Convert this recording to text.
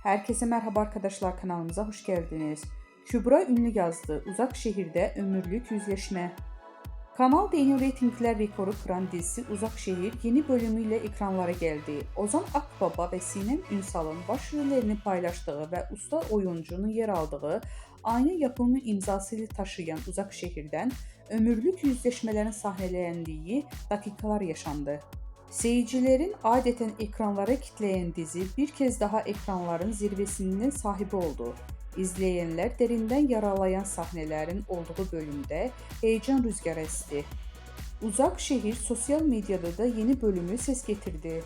Herkese merhaba arkadaşlar, kanalımıza hoş geldiniz. Kübra Ünlü yazdı. Uzak şehirde ömürlük yüzleşme. Kanal D'nin reytingler rekoru kıran dizisi Uzak Şehir yeni bölümüyle ekranlara geldi. Ozan Akbaba ve Sinem Ünsal'ın başrollerini paylaştığı ve usta oyuncunun yer aldığı aynı yapımı imzasıyla taşıyan Uzak Şehir'den ömürlük yüzleşmelerin sahnelendiği dakikalar yaşandı. Seyircilerin adeten ekranlara kitleyen dizi bir kez daha ekranların zirvesinin sahibi oldu. İzleyenler derinden yaralayan sahnelerin olduğu bölümde heyecan rüzgarı esti. Uzak Şehir sosyal medyada da yeni bölümü ses getirdi.